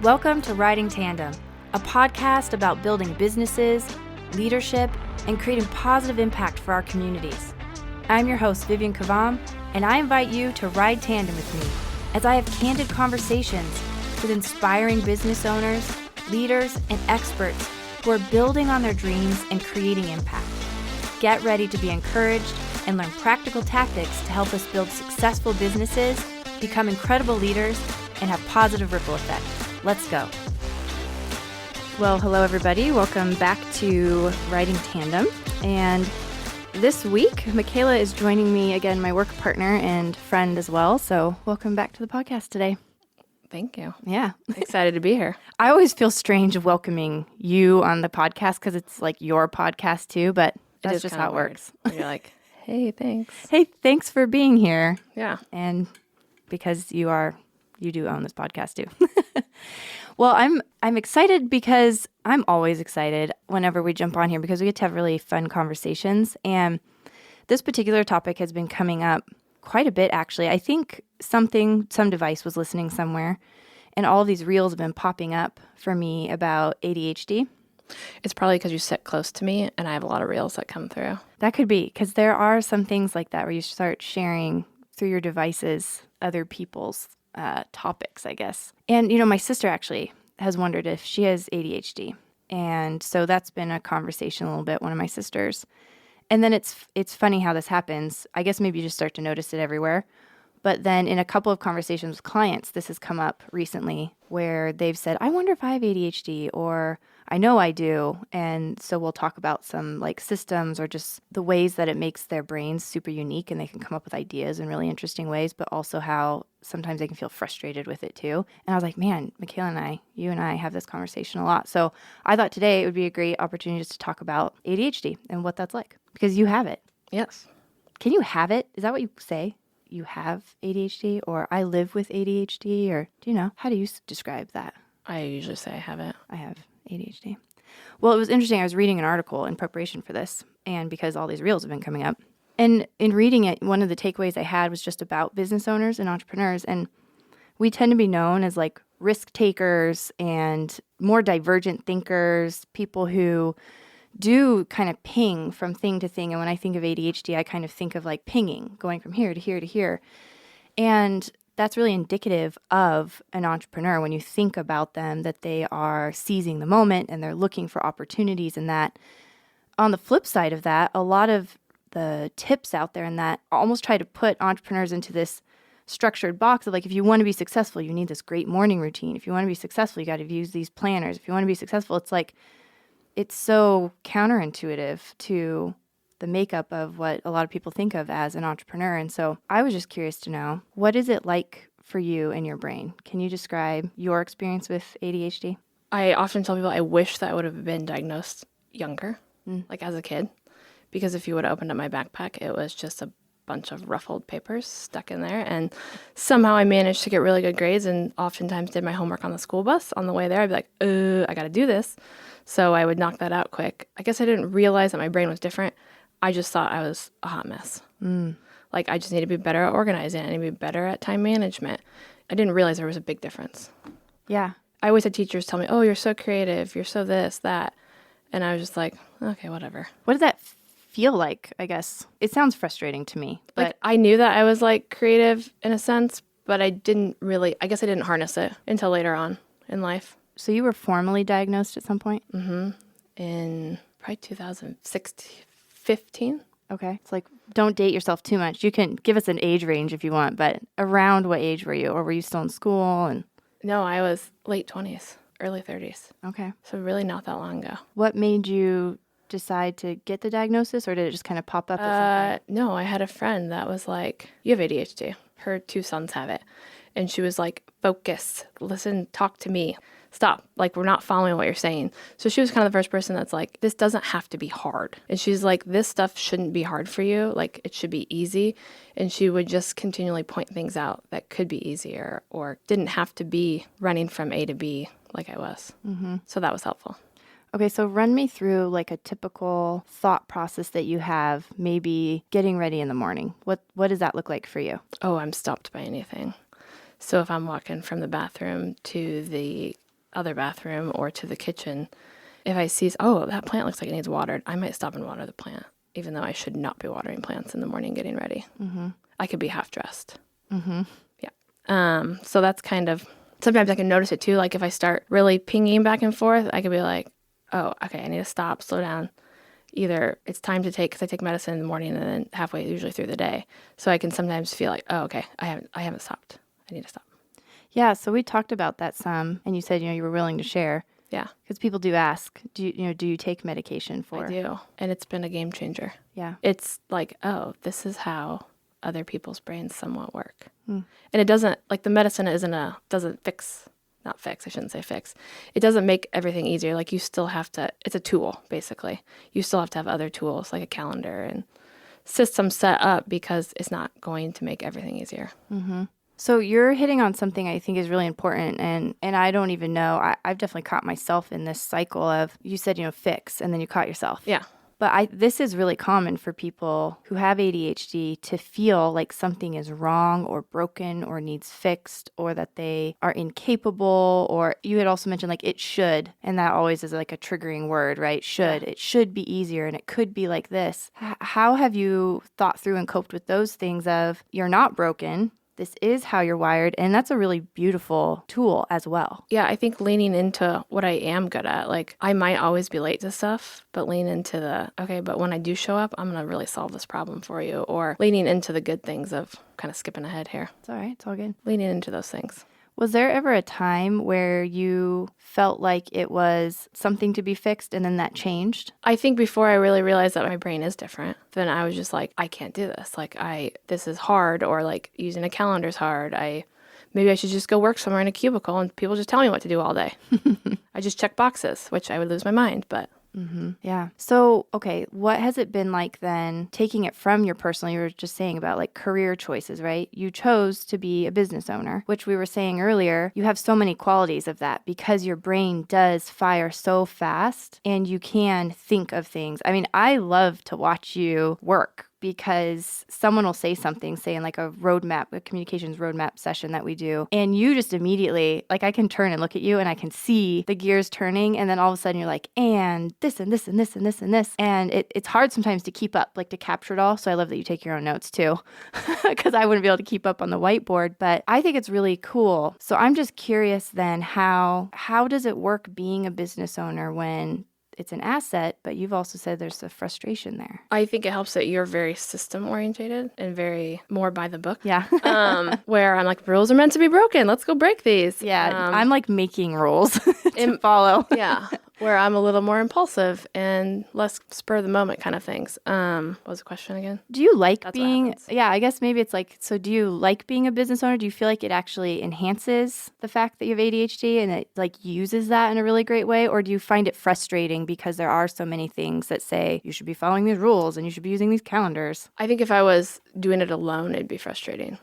Welcome to Riding Tandem, a podcast about building businesses, leadership, and creating positive impact for our communities. I'm your host, Vivian Kvam, and I invite you to ride tandem with me as I have candid conversations with inspiring business owners, leaders, and experts who are building on their dreams and creating impact. Get ready to be encouraged and learn practical tactics to help us build successful businesses, become incredible leaders, and have positive ripple effect. Let's go. Well, hello everybody. Welcome back to Riding Tandem. And this week, Machaela is joining me again, my work partner and friend as well. So welcome back to the podcast today. Thank you. Yeah. Excited to be here. I always feel strange welcoming you on the podcast because it's like your podcast too, but that's just how it works. You're like, hey, thanks. Hey, thanks for being here. Yeah. And because you do own this podcast too. Well, I'm excited because I'm always excited whenever we jump on here because we get to have really fun conversations. And this particular topic has been coming up quite a bit, actually. I think some device was listening somewhere, and all of these reels have been popping up for me about ADHD. It's probably because you sit close to me and I have a lot of reels that come through. That could be, because there are some things like that where you start sharing through your devices other people's topics, I guess. And, my sister actually has wondered if she has ADHD. And so that's been a conversation a little bit, one of my sisters. And then it's funny how this happens. I guess maybe you just start to notice it everywhere. But then in a couple of conversations with clients, this has come up recently where they've said, I wonder if I have ADHD, or I know I do. And so we'll talk about some like systems or just the ways that it makes their brains super unique and they can come up with ideas in really interesting ways, but also how sometimes they can feel frustrated with it too. And I was like, man, Machaela you and I have this conversation a lot. So I thought today it would be a great opportunity just to talk about ADHD and what that's like, because you have it. Yes. Can you have it? Is that what you say? You have ADHD, or I live with ADHD, or do you know? How do you describe that? I usually say I have it. I have ADHD. Well, it was interesting. I was reading an article in preparation for this, and because all these reels have been coming up. And in reading it, one of the takeaways I had was just about business owners and entrepreneurs. And we tend to be known as like risk takers and more divergent thinkers, people who do kind of ping from thing to thing. And when I think of ADHD, I kind of think of like pinging, going from here to here to here. And that's really indicative of an entrepreneur when you think about them, that they are seizing the moment and they're looking for opportunities in that. On the flip side of that, a lot of the tips out there in that almost try to put entrepreneurs into this structured box of like, if you want to be successful, you need this great morning routine. If you want to be successful, you got to use these planners. If you want to be successful, it's like, it's so counterintuitive to the makeup of what a lot of people think of as an entrepreneur. And so I was just curious to know, what is it like for you and your brain? Can you describe your experience with ADHD? I often tell people I wish that I would have been diagnosed younger, like as a kid, because if you would have opened up my backpack, it was just a bunch of ruffled papers stuck in there. And somehow I managed to get really good grades and oftentimes did my homework on the school bus. On the way there, I'd be like, I got to do this. So I would knock that out quick. I guess I didn't realize that my brain was different. I just thought I was a hot mess. Like I just need to be better at organizing. I need to be better at time management. I didn't realize there was a big difference. Yeah. I always had teachers tell me, oh, you're so creative. You're so this, that. And I was just like, okay, whatever. What did that feel like, I guess? It sounds frustrating to me. But like I knew that I was like creative in a sense, but I didn't harness it until later on in life. So you were formally diagnosed at some point? Mm-hmm. In probably 2015. Okay. It's like, don't date yourself too much. You can give us an age range if you want, but around what age were you? Or were you still in school? And no, I was late 20s, early 30s. Okay. So really not that long ago. What made you decide to get the diagnosis, or did it just kind of pop up at some point? No, I had a friend that was like, you have ADHD. Her 2 sons have it. And she was like, focus, listen, talk to me. Stop. Like, we're not following what you're saying. So she was kind of the first person that's like, this doesn't have to be hard. And she's like, this stuff shouldn't be hard for you. Like, it should be easy. And she would just continually point things out that could be easier or didn't have to be running from A to B like I was. Mm-hmm. So that was helpful. Okay, so run me through like a typical thought process that you have, maybe getting ready in the morning. What does that look like for you? Oh, I'm stopped by anything. So if I'm walking from the bathroom to the other bathroom or to the kitchen, if I see, oh, that plant looks like it needs watered, I might stop and water the plant, even though I should not be watering plants in the morning getting ready. I could be half dressed. Yeah. So that's kind of, sometimes I can notice it too. Like if I start really pinging back and forth, I could be like, oh, okay, I need to stop, slow down. Either it's time to take, because I take medicine in the morning and then halfway usually through the day. So I can sometimes feel like, oh, okay, I haven't stopped. I need to stop. Yeah, so we talked about that some, and you said, you were willing to share. Yeah. Because people do ask, do you take medication for? I do. And it's been a game changer. Yeah. It's like, oh, this is how other people's brains somewhat work. And it doesn't, like the medicine doesn't fix, not fix, I shouldn't say fix. It doesn't make everything easier. Like you still have to, it's a tool, basically. You still have to have other tools like a calendar and systems set up because it's not going to make everything easier. So you're hitting on something I think is really important, and I don't even know. I've definitely caught myself in this cycle of, you said, fix, and then you caught yourself. Yeah. But this is really common for people who have ADHD to feel like something is wrong or broken or needs fixed, or that they are incapable, or you had also mentioned like it should, and that always is like a triggering word, right? Should. Yeah. It should be easier and it could be like this. How have you thought through and coped with those things of you're not broken? This is how you're wired, and that's a really beautiful tool as well. Yeah, I think leaning into what I am good at, like I might always be late to stuff, but lean into okay, but when I do show up, I'm going to really solve this problem for you, or leaning into the good things of kind of skipping ahead here. It's all right. It's all good. Leaning into those things. Was there ever a time where you felt like it was something to be fixed and then that changed? I think before I really realized that my brain is different, then I was just like, I can't do this. Like this is hard, or like using a calendar is hard. Maybe I should just go work somewhere in a cubicle and people just tell me what to do all day. I just check boxes, which I would lose my mind, but. Yeah. So, okay, what has it been like then, taking it from your personal, you were just saying about like career choices, right? You chose to be a business owner, which we were saying earlier, you have so many qualities of that because your brain does fire so fast and you can think of things. I mean, I love to watch you work, because someone will say something, say in like a communications roadmap session that we do, and you just immediately, like I can turn and look at you and I can see the gears turning, and then all of a sudden you're like, and this and this and this and this and this. And it's hard sometimes to keep up, like to capture it all. So I love that you take your own notes too, because I wouldn't be able to keep up on the whiteboard, but I think it's really cool. So I'm just curious then, how does it work being a business owner when it's an asset, but you've also said there's a frustration there? I think it helps that you're very system orientated and very more by the book. Yeah. Where I'm like, rules are meant to be broken. Let's go break these. Yeah. I'm like making rules to follow. Yeah. Where I'm a little more impulsive and less spur of the moment kind of things. What was the question again? Do you like being, I guess maybe it's like, so do you like being a business owner? Do you feel like it actually enhances the fact that you have ADHD and it like uses that in a really great way? Or do you find it frustrating because there are so many things that say you should be following these rules and you should be using these calendars? I think if I was doing it alone, it'd be frustrating.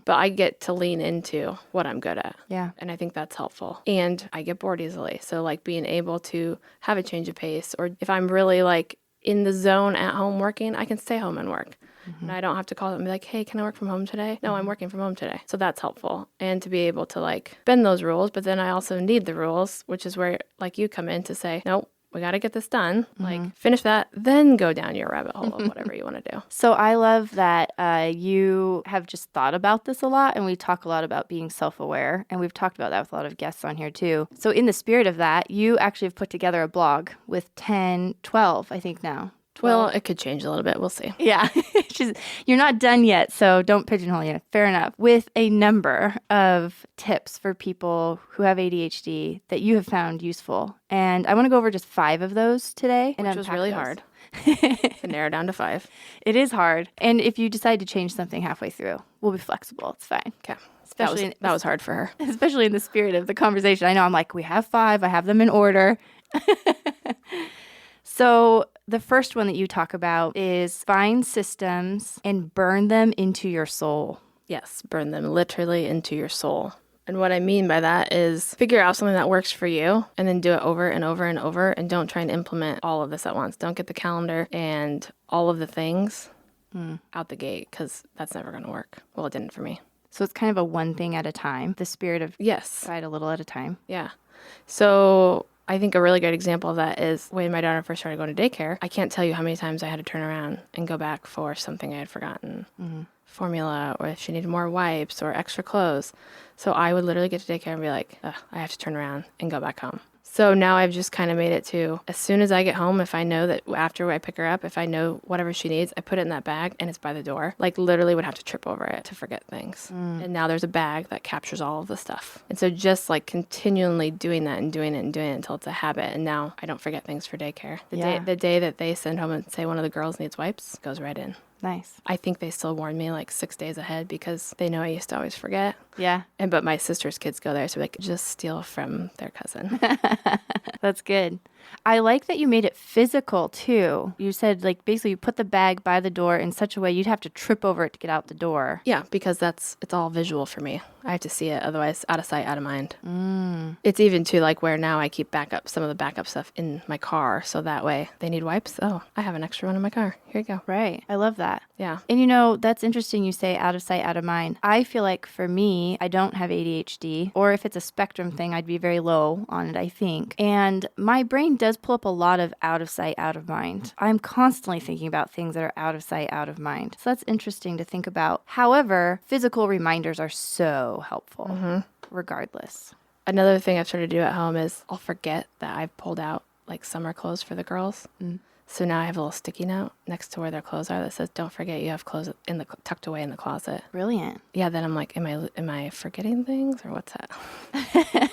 But I get to lean into what I'm good at. Yeah. And I think that's helpful. And I get bored easily. So like being able to have a change of pace, or if I'm really like in the zone at home working, I can stay home and work. And I don't have to call them and be like, hey, can I work from home today? No, I'm working from home today. So that's helpful. And to be able to like bend those rules, but then I also need the rules, which is where like you come in to say, nope, we got to get this done. Like finish that, then go down your rabbit hole of whatever you want to do. So I love that you have just thought about this a lot, and we talk a lot about being self-aware, and we've talked about that with a lot of guests on here too. So in the spirit of that, you actually have put together a blog with 12, I think now. 12. Well, it could change a little bit. We'll see. Yeah. You're not done yet, so don't pigeonhole you. Fair enough. With a number of tips for people who have ADHD that you have found useful. And I want to go over just 5 of those today. Which was really hard to narrow down to 5. It is hard. And if you decide to change something halfway through, we'll be flexible. It's fine. Okay. That was hard for her. Especially in the spirit of the conversation. I know I'm like, we have 5. I have them in order. So the first one that you talk about is find systems and burn them into your soul. Yes, burn them literally into your soul. And what I mean by that is figure out something that works for you and then do it over and over and over, and don't try and implement all of this at once. Don't get the calendar and all of the things out the gate, because that's never going to work. Well, it didn't for me. So it's kind of a one thing at a time, the spirit of Yes. try it a little at a time. Yeah. So I think a really good example of that is when my daughter first started going to daycare. I can't tell you how many times I had to turn around and go back for something I had forgotten. Formula, or if she needed more wipes or extra clothes. So I would literally get to daycare and be like, ugh, I have to turn around and go back home. So now I've just kind of made it to, as soon as I get home, if I know that after I pick her up, if I know whatever she needs, I put it in that bag and it's by the door. Like literally would have to trip over it to forget things. And now there's a bag that captures all of the stuff. And so just like continually doing that and doing it and doing it until it's a habit. And now I don't forget things for daycare. The day that they send home and say one of the girls needs wipes, goes right in. Nice. I think they still warn me like 6 days ahead because they know I used to always forget. Yeah. But my sister's kids go there, so they could just steal from their cousin. That's good. I like that you made it physical too. You said like basically you put the bag by the door in such a way you'd have to trip over it to get out the door. Yeah, because it's all visual for me. I have to see it, otherwise out of sight, out of mind. It's even to like where now I keep some of the backup stuff in my car, so that way they need wipes. Oh, I have an extra one in my car. Here you go. Right. I love that. Yeah. And that's interesting you say out of sight, out of mind. I feel like for me, I don't have ADHD, or if it's a spectrum thing, I'd be very low on it, I think. And my brain does pull up a lot of out of sight, out of mind. I'm constantly thinking about things that are out of sight, out of mind. So that's interesting to think about. However, physical reminders are so helpful, regardless. Another thing I've started to do at home is I'll forget that I've pulled out like summer clothes for the girls. So now I have a little sticky note next to where their clothes are that says, "Don't forget you have clothes tucked away in the closet." Brilliant. Yeah. Then I'm like, am I forgetting things or what's that?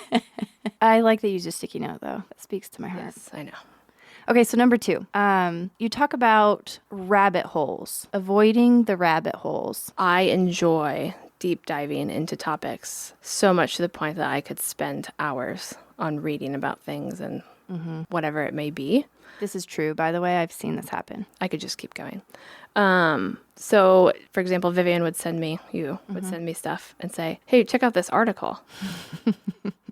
I like that you use a sticky note though. That speaks to my heart. Yes, I know. Okay, so number 2, you talk about rabbit holes, avoiding the rabbit holes. I enjoy deep diving into topics so much to the point that I could spend hours on reading about things and whatever it may be. This is true, by the way. I've seen this happen. I could just keep going. So, for example, Vivian would send me stuff and say, "Hey, check out this article."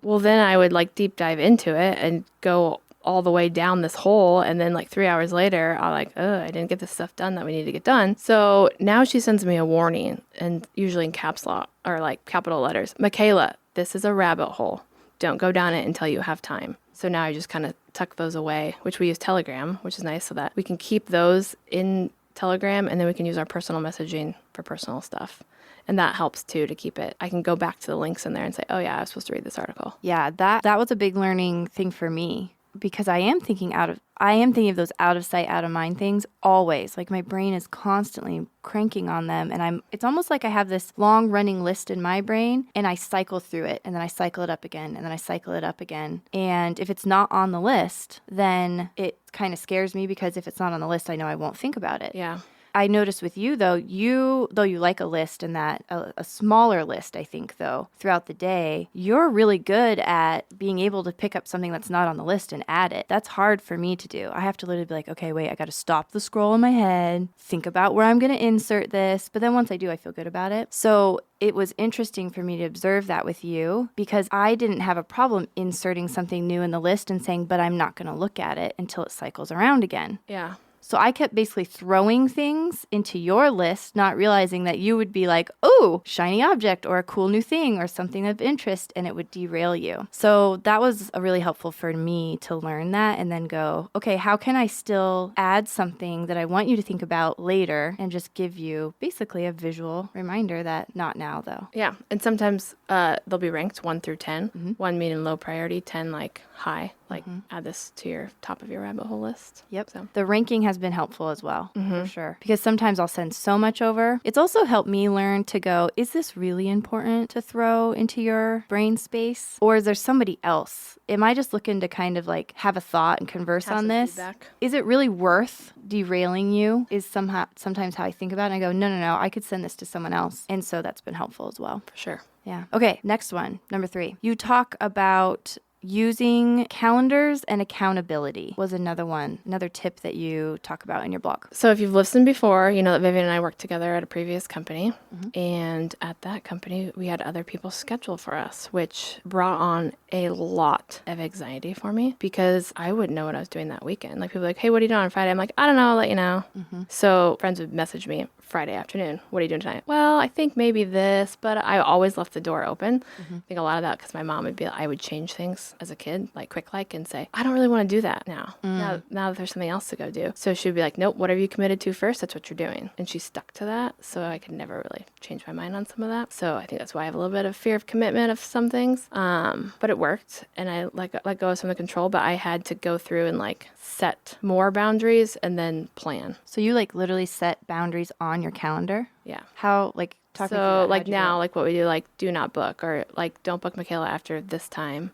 Well, then I would like deep dive into it and go all the way down this hole. And then like 3 hours later, I'm like, oh, I didn't get the stuff done that we need to get done. So now she sends me a warning, and usually in caps lock or like capital letters, "Machaela, this is a rabbit hole. Don't go down it until you have time." So now I just kind of tuck those away, which we use Telegram, which is nice so that we can keep those in Telegram, and then we can use our personal messaging for personal stuff. And that helps too to keep it. I can go back to the links in there and say, oh yeah, I was supposed to read this article. Yeah, that was a big learning thing for me, because I am thinking of those out of sight, out of mind things always. Like my brain is constantly cranking on them, and it's almost like I have this long running list in my brain, and I cycle through it, and then I cycle it up again, and then I cycle it up again. And if it's not on the list, then it kind of scares me, because if it's not on the list, I know I won't think about it. Yeah. I noticed with you, though you like a list, and that a smaller list, I think, though, throughout the day, you're really good at being able to pick up something that's not on the list and add it. That's hard for me to do. I have to literally be like, okay, wait, I got to stop the scroll in my head, think about where I'm going to insert this. But then once I do, I feel good about it. So it was interesting for me to observe that with you, because I didn't have a problem inserting something new in the list and saying, but I'm not going to look at it until it cycles around again. Yeah. So I kept basically throwing things into your list, not realizing that you would be like, oh, shiny object or a cool new thing or something of interest, and it would derail you. So that was really helpful for me to learn that, and then go, okay, how can I still add something that I want you to think about later, and just give you basically a visual reminder that not now, though. Yeah. And sometimes they'll be ranked 1 through 10, 1 meaning low priority, 10 like high. Like add this to your top of your rabbit hole list. Yep. So the ranking has been helpful as well, for sure. Because sometimes I'll send so much over. It's also helped me learn to go, is this really important to throw into your brain space? Or is there somebody else? Am I just looking to kind of like have a thought and converse on this? Feedback. Is it really worth derailing you? Is sometimes how I think about it. And I go, no, I could send this to someone else. And so that's been helpful as well. For sure. Yeah. Okay, next one, number 3. You talk about using calendars and accountability was another tip that you talk about in your blog. So if you've listened before, you know that Vivian and I worked together at a previous company. And at that company, we had other people schedule for us, which brought on a lot of anxiety for me, because I wouldn't know what I was doing that weekend. Like people were like, hey, what are you doing on Friday? I'm like, I don't know, I'll let you know. So friends would message me Friday afternoon. What are you doing tonight? Well, I think maybe this, but I always left the door open. I think a lot of that because my mom would be, I would change things as a kid, like quick like, and say, I don't really want to do that now. Now that there's something else to go do. So she'd be like, nope, whatever you committed to first, that's what you're doing. And she stuck to that. So I could never really change my mind on some of that. So I think that's why I have a little bit of fear of commitment of some things. But it worked, and I let go of some of the control, but I had to go through and like set more boundaries and then plan. So you like literally set boundaries on your calendar? Yeah. How, like, talk me through So that. like How'd you do now, it? like what we do, like do not book, or like don't book Machaela after this time.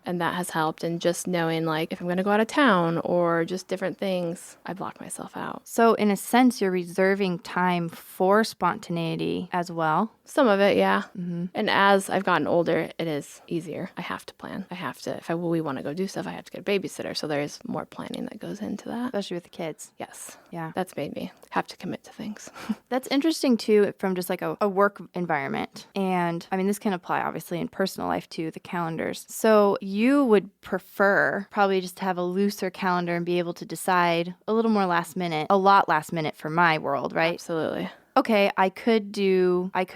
And that has helped. And just knowing like if I'm going to go out of town or just different things, I block myself out. So in a sense, you're reserving time for spontaneity as well. Some of it, yeah. And as I've gotten older, it is easier. I have to plan. I have to, if we want to go do stuff, I have to get a babysitter. So there is more planning that goes into that. Especially with the kids. Yes. Yeah. That's made me have to commit to things. That's interesting too, from just like a work environment. And I mean, this can apply obviously in personal life too, the calendars. So you would prefer probably just to have a looser calendar and be able to decide a little more last minute, a lot last minute for my world, right? Absolutely. Okay, I could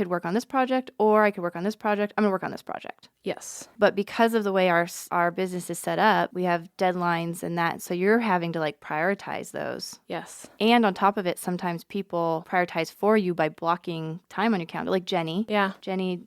work on this project, or I could work on this project. I'm gonna work on this project. Yes. But because of the way our business is set up, we have deadlines and that. So you're having to like prioritize those. Yes. And on top of it, sometimes people prioritize for you by blocking time on your calendar. Like Jenny. Yeah. Jenny,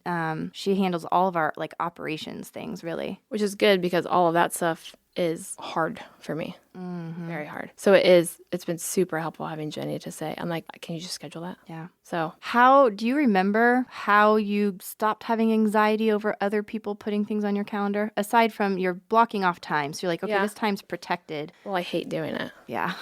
she handles all of our like operations things really. Which is good because all of that stuff is hard for me. Very hard. So it's been super helpful having Jenny to say, I'm like, can you just schedule that? Yeah. So How do you remember how you stopped having anxiety over other people putting things on your calendar? Aside from you're blocking off time. So you're like, okay, Yeah. this time's protected. well, I hate doing it. Yeah.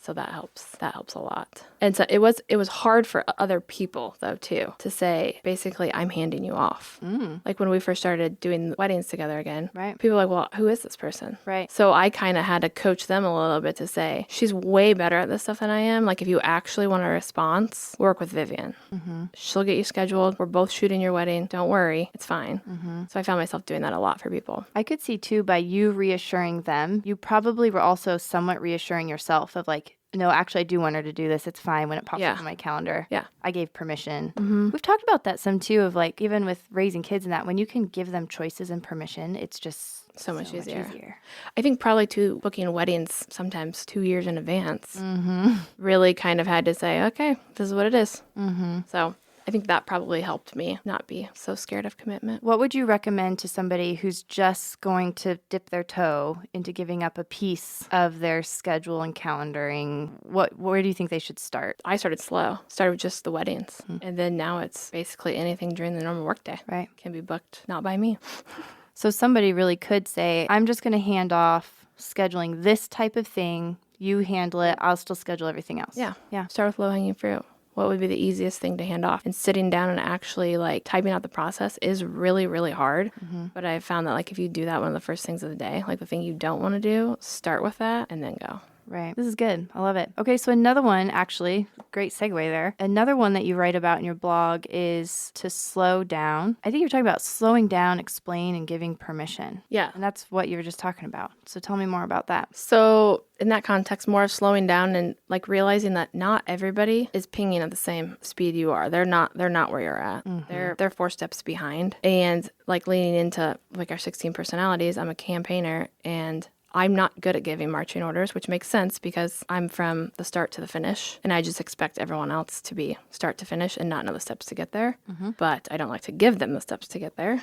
So that helps. That helps a lot. And so it was hard for other people though too to say basically I'm handing you off. Like when we first started doing weddings together again, Right. people were like, well, who is this person? Right. So I kind of had to coach them a little bit to say she's way better at this stuff than I am. Like if you actually want a response, work with Vivian. She'll get you scheduled. We're both shooting your wedding. Don't worry, it's fine. So I found myself doing that a lot for people. I could see too, by you reassuring them, you probably were also somewhat reassuring yourself of like, no, actually, I do want her to do this. It's fine when it pops Yeah. up on my calendar. Yeah. I gave permission. We've talked about that some too, of like, even with raising kids and that, when you can give them choices and permission, it's just So much easier. I think probably too, booking weddings sometimes 2 years in advance really kind of had to say, okay, this is what it is. So I think that probably helped me not be so scared of commitment. What would you recommend to somebody who's just going to dip their toe into giving up a piece of their schedule and calendaring? Where do you think they should start? I started slow, started with just the weddings. And then now it's basically anything during the normal workday. Right. Can be booked, not by me. So somebody really could say, I'm just going to hand off scheduling this type of thing. You handle it. I'll still schedule everything else. Yeah. Yeah. Start with low-hanging fruit. What would be the easiest thing to hand off? And sitting down and actually like typing out the process is really, really hard. But I found that like if you do that one of the first things of the day, like the thing you don't want to do, start with that and then go. Right. This is good. I love it. Okay, so another one, actually, great segue there. Another one that you write about in your blog is to slow down. I think you're talking about slowing down, explain, and giving permission. Yeah. And that's what you were just talking about. So tell me more about that. So in that context, more of slowing down and like realizing that not everybody is pinging at the same speed you are. They're not where you're at. They're 4 steps behind. And like leaning into like our 16 personalities, I'm a campaigner and I'm not good at giving marching orders, which makes sense because I'm from the start to the finish. And I just expect everyone else to be start to finish and not know the steps to get there. But I don't like to give them the steps to get there,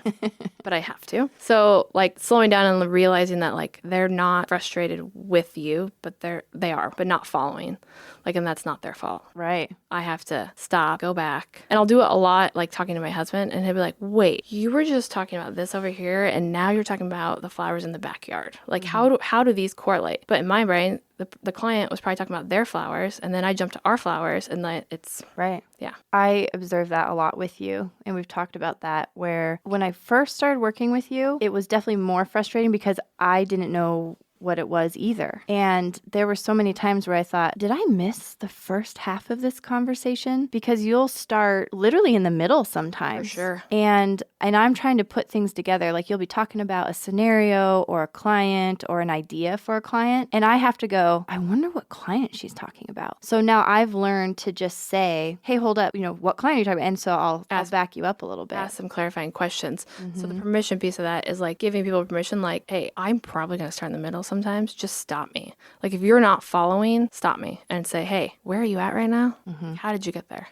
but I have to. So like slowing down and realizing that like they're not frustrated with you, but they are, but not following. Like, and that's not their fault. Right. I have to stop, go back. And I'll do it a lot, like talking to my husband, and he'll be like, wait, you were just talking about this over here, and now you're talking about the flowers in the backyard. Like, how do these correlate? But in my brain, the client was probably talking about their flowers, and then I jumped to our flowers, and then it's, Right. yeah. I observe that a lot with you, and we've talked about that, where when I first started working with you, it was definitely more frustrating because I didn't know what it was either. And there were so many times where I thought, did I miss the first half of this conversation? Because you'll start literally in the middle sometimes. For sure. And I'm trying to put things together. Like you'll be talking about a scenario or a client or an idea for a client. And I have to go, I wonder what client she's talking about. So now I've learned to just say, hey, hold up, what client are you talking about? And so I'll back you up a little bit. Ask some clarifying questions. So the permission piece of that is like giving people permission, like, hey, I'm probably going to start in the middle sometimes. Just stop me. Like if you're not following, stop me and say, hey, where are you at right now? How did you get there?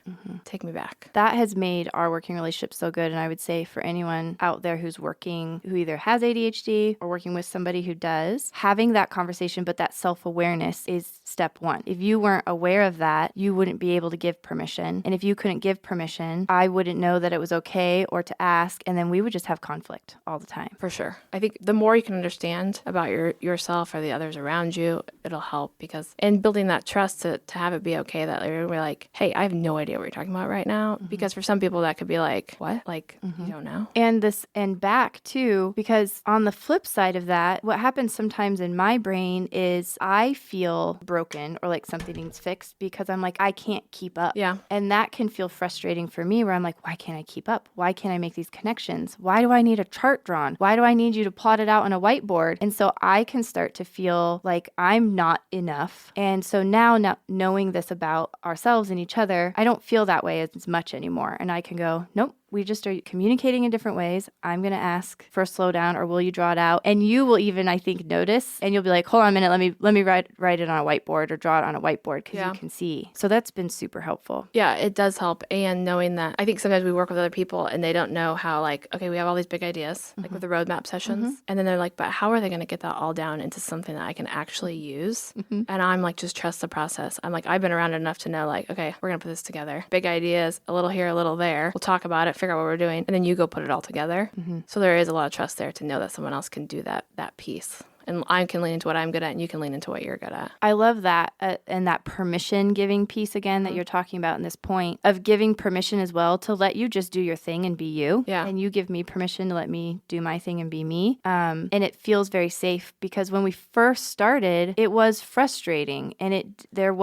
Take me back. That has made our working relationship so good. And I would say for anyone out there who's either has ADHD or working with somebody who does, having that conversation, but that self-awareness is step one. If you weren't aware of that, you wouldn't be able to give permission. And if you couldn't give permission, I wouldn't know that it was okay or to ask. And then we would just have conflict all the time. For sure. I think the more you can understand about yourself or the others around you, it'll help because in building that trust to have it be okay that we're like, hey, I have no idea what you're talking about right now. Because for some people that could be like, what? Like, you don't know? And back too, because on the flip side of that, what happens sometimes in my brain is I feel broken or like something needs fixed because I'm like, I can't keep up. Yeah. And that can feel frustrating for me where I'm like, why can't I keep up? Why can't I make these connections? Why do I need a chart drawn? Why do I need you to plot it out on a whiteboard? And so I can start to feel like I'm not enough. And so now knowing this about ourselves and each other, I don't feel that way as much anymore. And I can go, nope. We just are communicating in different ways. I'm going to ask for a slowdown or will you draw it out? And you will even, I think, notice and you'll be like, hold on a minute. Let me write it on a whiteboard or draw it on a whiteboard because you can see. So that's been super helpful. Yeah, it does help. And knowing that, I think sometimes we work with other people and they don't know how like, okay, we have all these big ideas, like with the roadmap sessions. And then they're like, but how are they going to get that all down into something that I can actually use? And I'm like, just trust the process. I'm like, I've been around enough to know like, okay, we're going to put this together. Big ideas, a little here, a little there. We'll talk about it, figure out what we're doing, and then you go put it all together. So there is a lot of trust there to know that someone else can do that piece. And I can lean into what I'm good at and you can lean into what you're good at. I love that. And that permission giving piece again that you're talking about in this point of giving permission as well to let you just do your thing and be you. Yeah. And you give me permission to let me do my thing and be me. And it feels very safe because when we first started, it was frustrating and there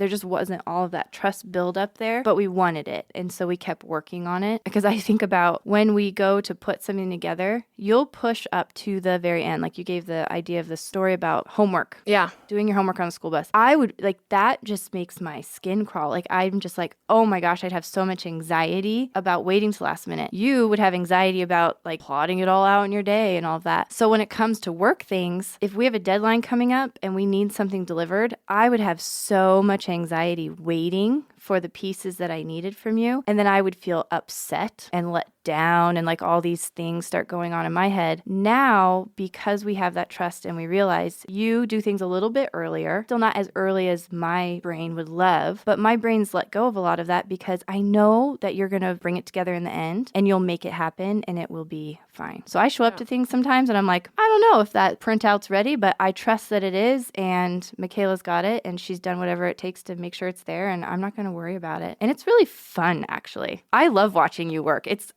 just wasn't all of that trust build up there, but we wanted it. And so we kept working on it because I think about when we go to put something together, you'll push up to the very end. Like you gave the idea of the story about homework. Yeah. Doing your homework on the school bus. I would like that just makes my skin crawl. Like I'm just like, oh my gosh, I'd have so much anxiety about waiting till last minute. You would have anxiety about like plotting it all out in your day and all of that. So when it comes to work things, if we have a deadline coming up and we need something delivered, I would have so much anxiety waiting for the pieces that I needed from you. And then I would feel upset and let down and like all these things start going on in my head. Now, because we have that trust and we realize you do things a little bit earlier, still not as early as my brain would love, but my brain's let go of a lot of that because I know that you're going to bring it together in the end and you'll make it happen and it will be fine. So I show up to things sometimes and I'm like, I don't know if that printout's ready, but I trust that it is and Machaela's got it and she's done whatever it takes to make sure it's there and I'm not going to worry about it. And it's really fun, actually. I love watching you work. It's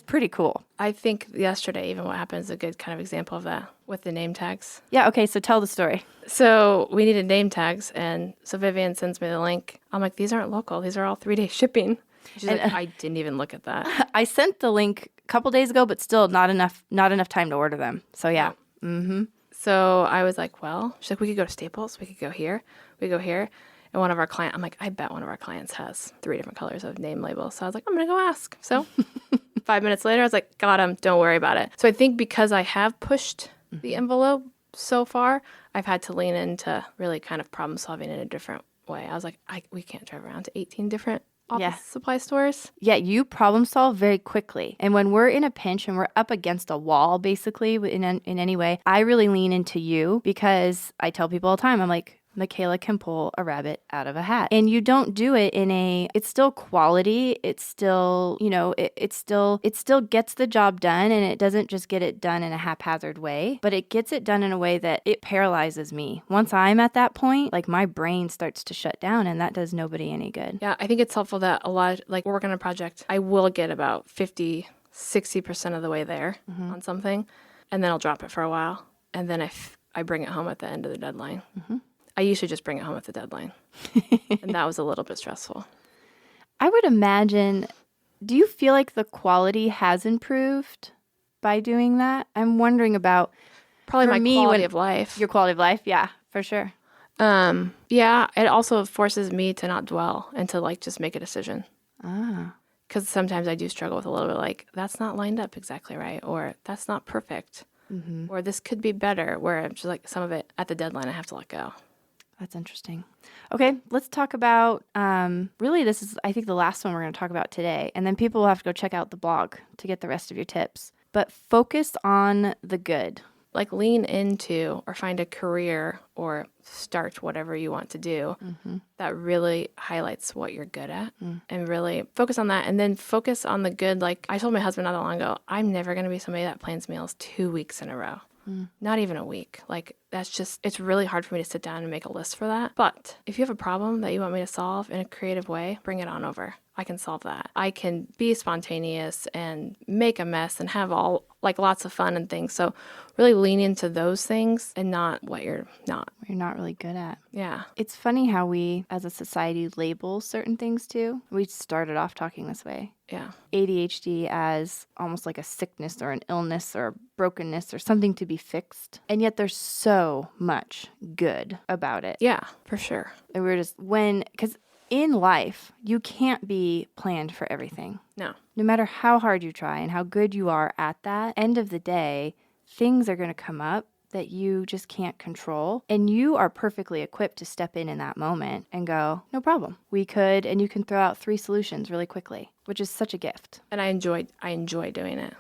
pretty cool. I think yesterday, even what happened is a good kind of example of that with the name tags. Yeah, okay, so tell the story. So we needed name tags, and so Vivian sends me the link. I'm like, these aren't local. These are all 3-day shipping. She's like, I didn't even look at that. I sent the link a couple days ago, but still not enough time to order them. So yeah. So I was like, well, she's like, we could go to Staples. We could go here. We could go here. And one of our clients, I'm like, I bet one of our clients has 3 different colors of name labels. So I was like, I'm going to go ask. So 5 minutes later, I was like, got him. Don't worry about it. So I think because I have pushed the envelope so far, I've had to lean into really kind of problem solving in a different way. I was like, we can't drive around to 18 different office supply stores. Yeah, you problem solve very quickly. And when we're in a pinch and we're up against a wall, basically, in any way, I really lean into you because I tell people all the time, I'm like, Machaela can pull a rabbit out of a hat. And you don't do it it's still quality. It's still, it still gets the job done and it doesn't just get it done in a haphazard way, but it gets it done in a way that it paralyzes me. Once I'm at that point, like my brain starts to shut down and that does nobody any good. Yeah, I think it's helpful that a lot, like we're working on a project, I will get about 50-60% of the way there on something and then I'll drop it for a while. And then I bring it home at the end of the deadline. I used to just bring it home at the deadline. And that was a little bit stressful. I would imagine, do you feel like the quality has improved by doing that? I'm wondering about Probably my me, quality of life. your quality of life. Yeah, for sure. Yeah, it also forces me to not dwell and to like just make a decision. Because sometimes I do struggle with a little bit like, that's not lined up exactly right, or that's not perfect, or this could be better, where I'm just like some of it at the deadline I have to let go. That's interesting. Okay, let's talk about, really this is, I think, the last one we're going to talk about today. And then people will have to go check out the blog to get the rest of your tips. But focus on the good. Like lean into or find a career or start whatever you want to do that really highlights what you're good at and really focus on that. And then focus on the good. Like I told my husband not that long ago, I'm never going to be somebody that plans meals 2 weeks in a row. Not even a week. Like that's just, it's really hard for me to sit down and make a list for that. But if you have a problem that you want me to solve in a creative way, bring it on over. I can solve that. I can be spontaneous and make a mess and have all like lots of fun and things. So really lean into those things and not what you're not. What you're not really good at. Yeah. It's funny how we, as a society, label certain things too. We started off talking this way. Yeah. ADHD as almost like a sickness or an illness or a brokenness or something to be fixed. And yet there's so much good about it. Yeah, for sure. And we're just, because in life, you can't be planned for everything. No. No matter how hard you try and how good you are at that, end of the day, things are going to come up that you just can't control. And you are perfectly equipped to step in that moment and go, no problem. We could, and you can throw out 3 solutions really quickly, which is such a gift. And I enjoy doing it.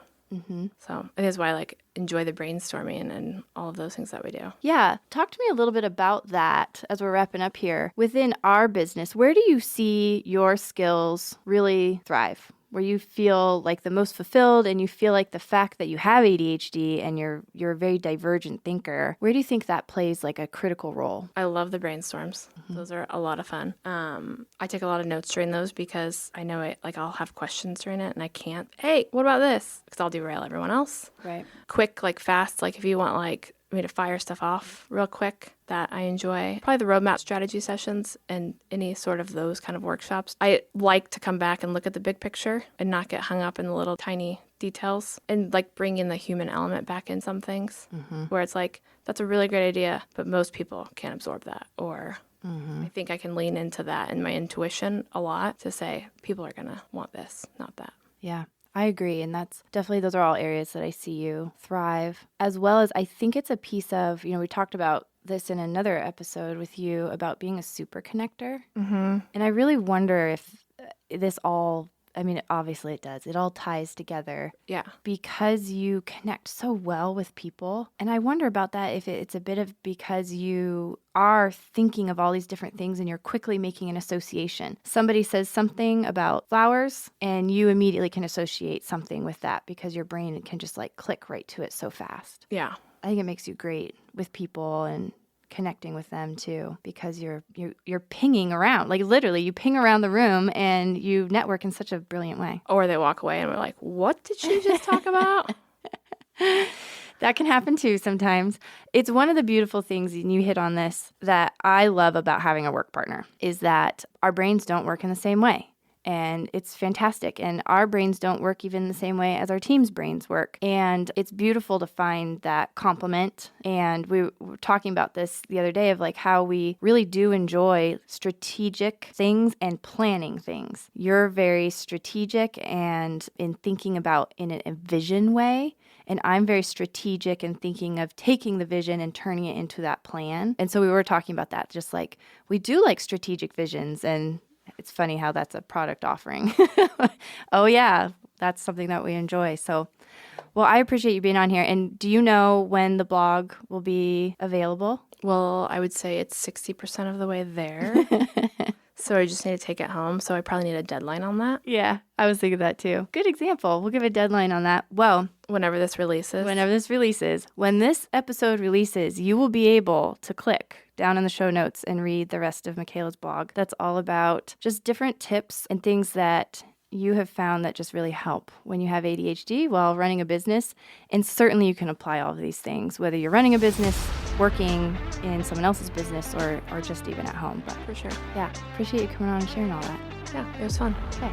So it is why I like enjoy the brainstorming and all of those things that we do. Yeah. Talk to me a little bit about that as we're wrapping up here. Within our business, where do you see your skills really thrive? Where you feel like the most fulfilled and you feel like the fact that you have ADHD and you're a very divergent thinker, where do you think that plays like a critical role? I love the brainstorms. Those are a lot of fun. I take a lot of notes during those because I know it, like I'll have questions during it and I can't, hey, what about this? Because I'll derail everyone else. Right. Quick, like fast, like if you want like me to fire stuff off real quick, that I enjoy. Probably the roadmap strategy sessions and any sort of those kind of workshops. I like to come back and look at the big picture and not get hung up in the little tiny details and like bring in the human element back in some things where it's like, that's a really great idea, but most people can't absorb that. Or I think I can lean into that and my intuition a lot to say, people are going to want this, not that. Yeah. I agree. And that's definitely, those are all areas that I see you thrive, as well as I think it's a piece of, we talked about this in another episode with you about being a super connector. And I really wonder if this all, obviously it does. It all ties together. Yeah. Because you connect so well with people. And I wonder about that, if it's a bit of because you are thinking of all these different things and you're quickly making an association. Somebody says something about flowers and you immediately can associate something with that because your brain can just like click right to it so fast. Yeah. I think it makes you great with people and connecting with them too, because you're pinging around, like literally you ping around the room and you network in such a brilliant way. Or they walk away and we're like, what did she just talk about? That can happen too sometimes. It's one of the beautiful things, and you hit on this, that I love about having a work partner is that our brains don't work in the same way. And it's fantastic. And our brains don't work even the same way as our team's brains work. And it's beautiful to find that complement. And we were talking about this the other day of like how we really do enjoy strategic things and planning things. You're very strategic and in thinking about in a vision way. And I'm very strategic in thinking of taking the vision and turning it into that plan. And so we were talking about that, just like we do like strategic visions, and it's funny how that's a product offering. Oh, yeah, that's something that we enjoy. So, well, I appreciate you being on here. And do you know when the blog will be available? Well, I would say it's 60% of the way there. So I just need to take it home. So I probably need a deadline on that. Yeah, I was thinking that too. Good example. We'll give a deadline on that. Well, whenever this releases. When this episode releases, you will be able to click down in the show notes and read the rest of Machaela's blog. That's all about just different tips and things that you have found that just really help when you have ADHD while running a business. And certainly you can apply all of these things, whether you're running a business, working in someone else's business or just even at home. But For sure. yeah, appreciate you coming on and sharing all that. Yeah, it was fun. Okay.